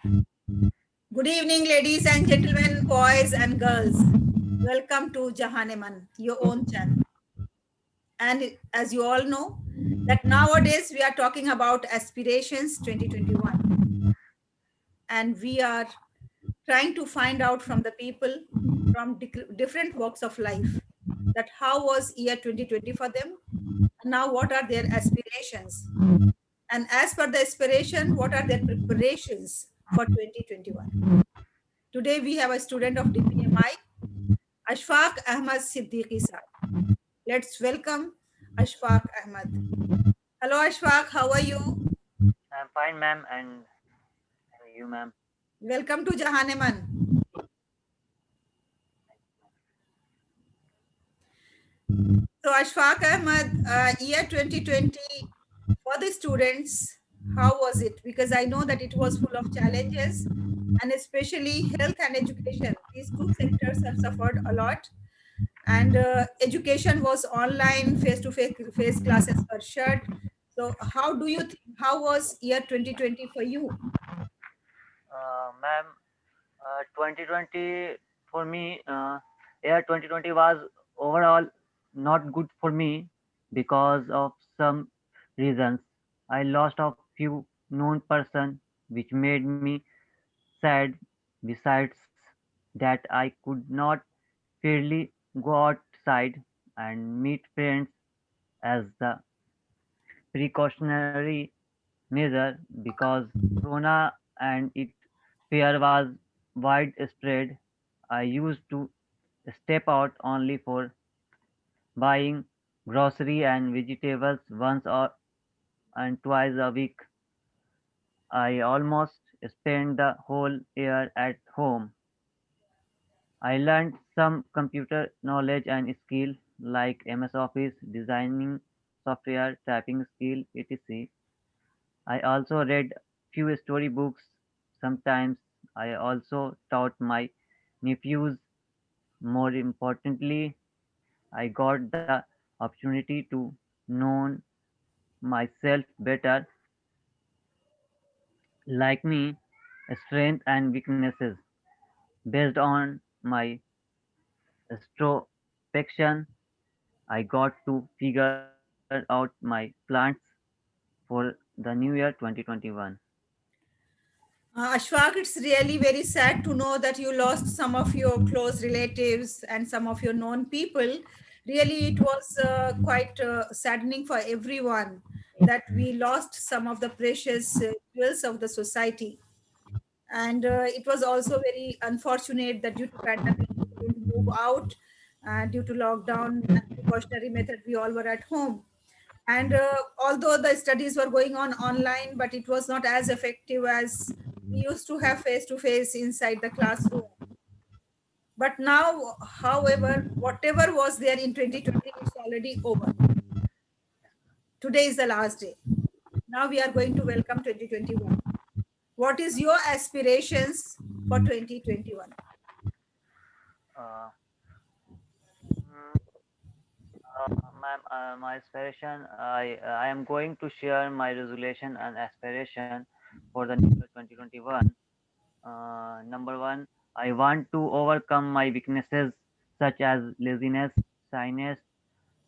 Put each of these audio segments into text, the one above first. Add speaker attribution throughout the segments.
Speaker 1: Good evening, ladies and gentlemen, boys and girls. Welcome to Jahaneman, your own channel. And as you all know, that nowadays we are talking about aspirations 2021, and we are trying to find out from the people from different walks of life that how was year 2020 for them, and now what are their aspirations, and as per the aspiration, what are their preparations for 2021. Today we have a student of DPMI, Ashfaq Ahmad Siddiqui sir. Let's welcome Ashfaq Ahmad. Hello Ashfaq, how are you?
Speaker 2: I'm fine, ma'am, and you, ma'am.
Speaker 1: Welcome to Jahaneman. So Ashfaq Ahmad, year 2020 for the students, how was it? Because I know that it was full of challenges, and especially health and education. These two sectors have suffered a lot, and education was online, face to face classes were shut. So how do you think, how was year 2020 for you?
Speaker 2: Ma'am, 2020 for me, year 2020 was overall not good for me because of some reasons. I lost a few known person, which made me sad. Besides that, I could not fairly go outside and meet friends as the precautionary measure because corona and its fear was widespread. I used to step out only for buying grocery and vegetables once or and twice a week. I almost spent the whole year at home. I learned some computer knowledge and skill like MS Office, designing software, typing skill, etc. I also read few storybooks. Sometimes I also taught my nephews. More importantly, I got the opportunity to know myself better, like me, strengths and weaknesses. Based on my introspection, I got to figure out my plans for the new year 2021.
Speaker 1: Ashfaq, it's really very sad to know that you lost some of your close relatives and some of your known people. Really, it was quite saddening for everyone that we lost some of the precious jewels of the society. And it was also very unfortunate that due to pandemic, we couldn't move out. Due to lockdown and precautionary method, we all were at home. And although the studies were going on online, but it was not as effective as we used to have face to face inside the classroom. But now, however, whatever was there in 2020, it's already over. Today is the last day. Now we are going to welcome 2021. What is your aspirations for 2021?
Speaker 2: Uh, mm, Ma'am, my aspiration, I am going to share my resolution and aspiration for the new year 2021. Number one, I want to overcome my weaknesses such as laziness, shyness,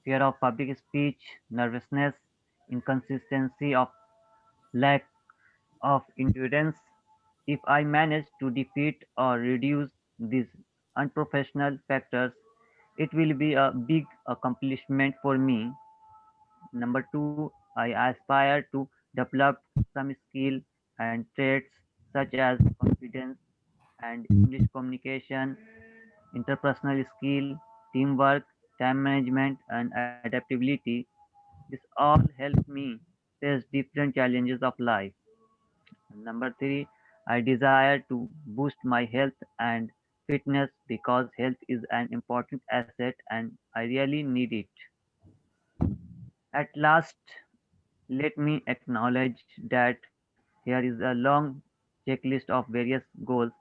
Speaker 2: fear of public speech, nervousness, inconsistency of lack of endurance. If I manage to defeat or reduce these unprofessional factors, it will be a big accomplishment for me. Number two, I aspire to develop some skill and traits such as confidence and English communication, interpersonal skill, teamwork, time management, and adaptability. This all help me face different challenges of life. Number three, I desire to boost my health and fitness because health is an important asset and I really need it. At last, let me acknowledge that here is a long checklist of various goals.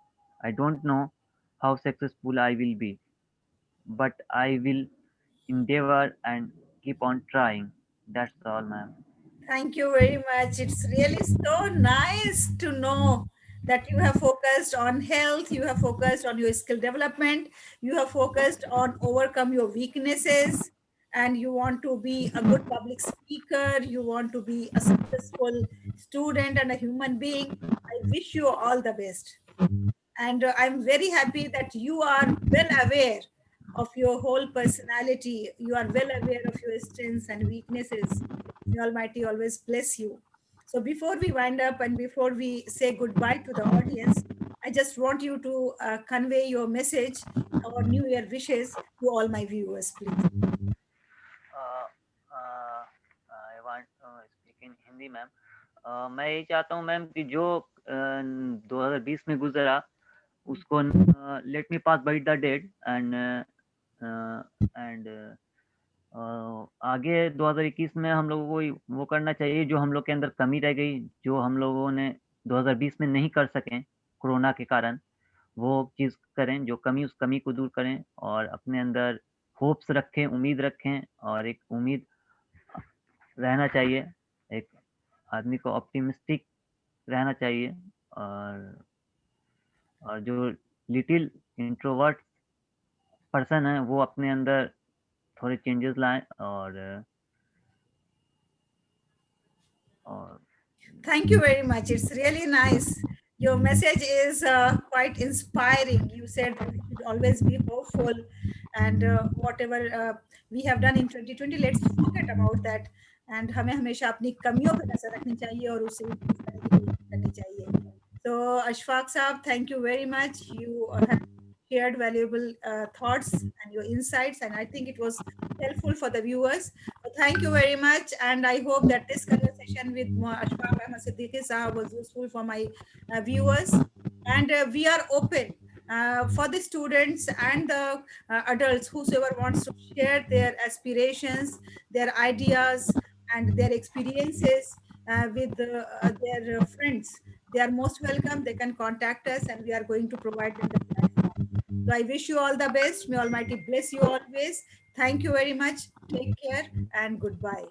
Speaker 2: I don't know how successful I will be, but I will endeavor and keep on trying. That's all, ma'am.
Speaker 1: Thank you very much. It's really so nice to know that you have focused on health, you have focused on your skill development, you have focused on overcome your weaknesses, and you want to be a good public speaker, you want to be a successful student and a human being. I wish you all the best. And I'm very happy that you are well aware of your whole personality. You are well aware of your strengths and weaknesses. May Almighty always bless you. So before we wind up and before we say goodbye to the audience, I just want you to convey your message or New Year wishes to all my viewers, please.
Speaker 2: uh, uh, I want to speak in Hindi ma'am. मैं यही चाहता हूँ ma'am कि जो 2020 में गुजरा उसको let me pass by the date and आगे 2021 में हम लोगों को वो करना चाहिए जो हम लोग के अंदर कमी रह गई, जो हम लोगों ने 2020 में नहीं कर सके कोरोना के कारण, वो चीज़ करें, जो कमी उस कमी को दूर करें और अपने अंदर होप्स रखें, उम्मीद रखें और एक उम्मीद रहना चाहिए, एक आदमी को ऑप्टिमिस्टिक रहना चाहिए और जो लिटिल इंट्रोवर्ट पर्सन है वो अपने अंदर थोड़े चेंजेस लाएं और
Speaker 1: Thank you very much. It's really nice. Your message is quite inspiring. You said we should always be hopeful, and whatever we have done in 2020, let's forget about that. And हमें हमेशा अपनी कमियों पर नजर रखनी चाहिए और उसे improve करने की कोशिश करनी चाहिए. So Ashfaq Saab, thank you very much. You have shared valuable thoughts and your insights, and I think it was helpful for the viewers. So thank you very much, and I hope that this conversation with Ashfaq Ahmed Siddiqui Sahab was useful for my viewers. And we are open for the students and the adults, whosoever wants to share their aspirations, their ideas, and their experiences with their friends. They are most welcome. They can contact us, and we are going to provide them the platform. So I wish you all the best. May Almighty bless you always. Thank you very much. Take care and goodbye.